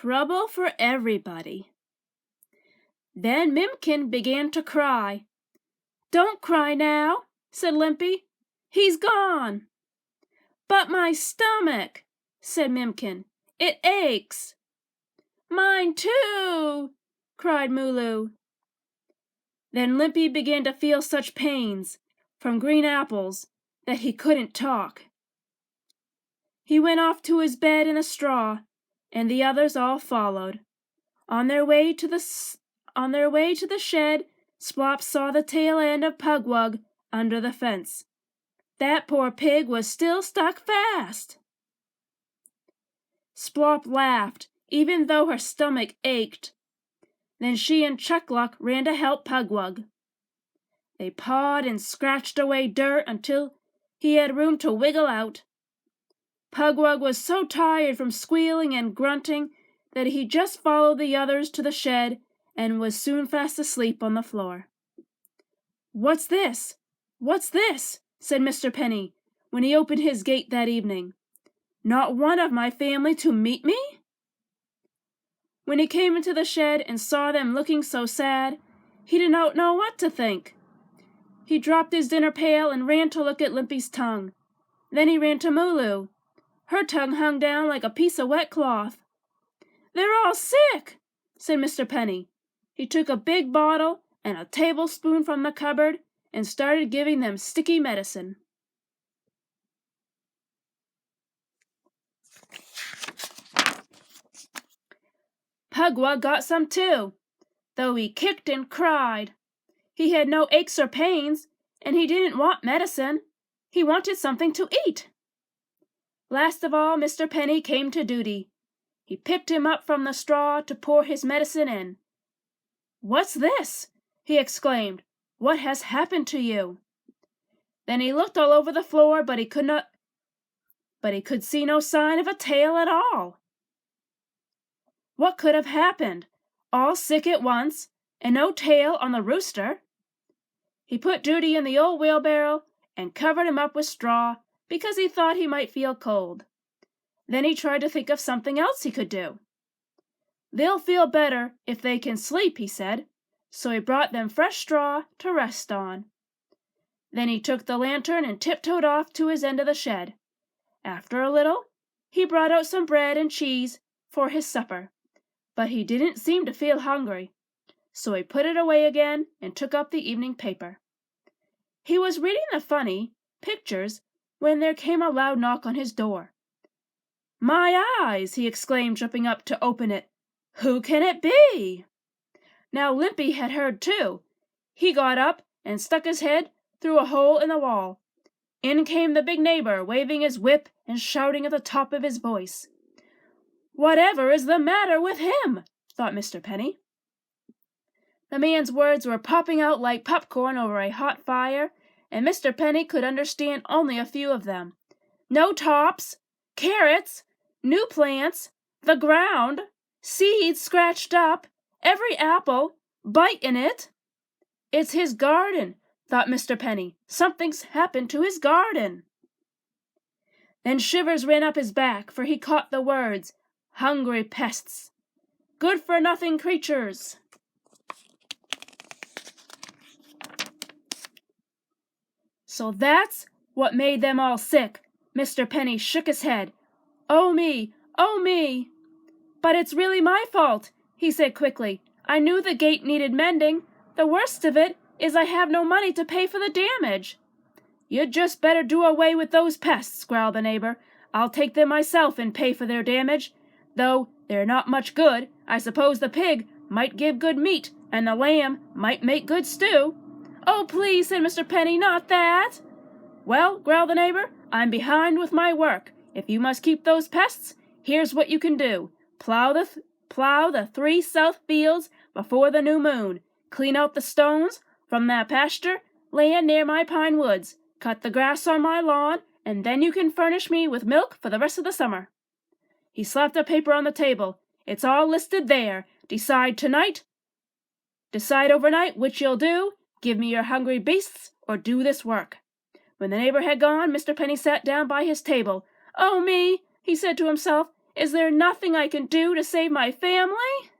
Trouble for everybody. Then Mimkin began to cry. "Don't cry now," said Limpy. "He's gone." "But my stomach," said Mimkin. "It aches." "Mine too," cried Mooloo. Then Limpy began to feel such pains from green apples that he couldn't talk. He went off to his bed in a straw, and the others all followed. On their way to the shed, Splop saw the tail end of Pugwug under the fence. That poor pig was still stuck fast. Splop laughed, even though her stomach ached. Then she and Chuck-luck ran to help Pugwug. They pawed and scratched away dirt until he had room to wiggle out. Pugwug was so tired from squealing and grunting that he just followed the others to the shed and was soon fast asleep on the floor. "What's this? What's this?" said Mr. Penny when he opened his gate that evening. "Not one of my family to meet me?" When he came into the shed and saw them looking so sad, he did not know what to think. He dropped his dinner pail and ran to look at Limpy's tongue. Then he ran to Mooloo. Her tongue hung down like a piece of wet cloth. "They're all sick," said Mr. Penny. He took a big bottle and a tablespoon from the cupboard and started giving them sticky medicine. Pugwug got some too, though he kicked and cried. He had no aches or pains, and he didn't want medicine. He wanted something to eat. Last of all, Mr. Penny came to duty. He picked him up from the straw to pour his medicine in. "What's this?" he exclaimed. "What has happened to you?" Then he looked all over the floor, but he could see no sign of a tail at all. What could have happened? All sick at once, and no tail on the rooster? He put Duty in the old wheelbarrow and covered him up with straw because he thought he might feel cold. Then he tried to think of something else he could do. "They'll feel better if they can sleep," he said, so he brought them fresh straw to rest on. Then he took the lantern and tiptoed off to his end of the shed. After a little, he brought out some bread and cheese for his supper, but he didn't seem to feel hungry, so he put it away again and took up the evening paper. He was reading the funny pictures when there came a loud knock on his door. "My eyes!" he exclaimed, jumping up to open it. "Who can it be?" Now Limpy had heard too. He got up and stuck his head through a hole in the wall. In came the big neighbor, waving his whip and shouting at the top of his voice. "Whatever is the matter with him?" thought Mr. Penny. The man's words were popping out like popcorn over a hot fire, and Mr. Penny could understand only a few of them. "No tops, carrots, new plants, the ground, seeds scratched up, every apple, bite in it." "It's his garden," thought Mr. Penny. "Something's happened to his garden." Then shivers ran up his back, for he caught the words, "Hungry pests, good-for-nothing creatures." So that's what made them all sick. Mr. Penny shook his head. "Oh me, oh me!" "But it's really my fault," he said quickly. "I knew the gate needed mending. The worst of it is I have no money to pay for the damage." "You'd just better do away with those pests," growled the neighbor. "I'll take them myself and pay for their damage. Though they're not much good, I suppose the pig might give good meat, and the lamb might make good stew." "Oh, please," said Mr. Penny, "not that." "Well," growled the neighbor, "I'm behind with my work. If you must keep those pests, here's what you can do. Plow the 3 south fields before the new moon. Clean out the stones from that pasture land near my pine woods. Cut the grass on my lawn, and then you can furnish me with milk for the rest of the summer." He slapped a paper on the table. "It's all listed there. Decide overnight which you'll do. Give me your hungry beasts, or do this work." When the neighbor had gone, Mr. Penny sat down by his table. "Oh me," he said to himself, Is there nothing I can do to save my family?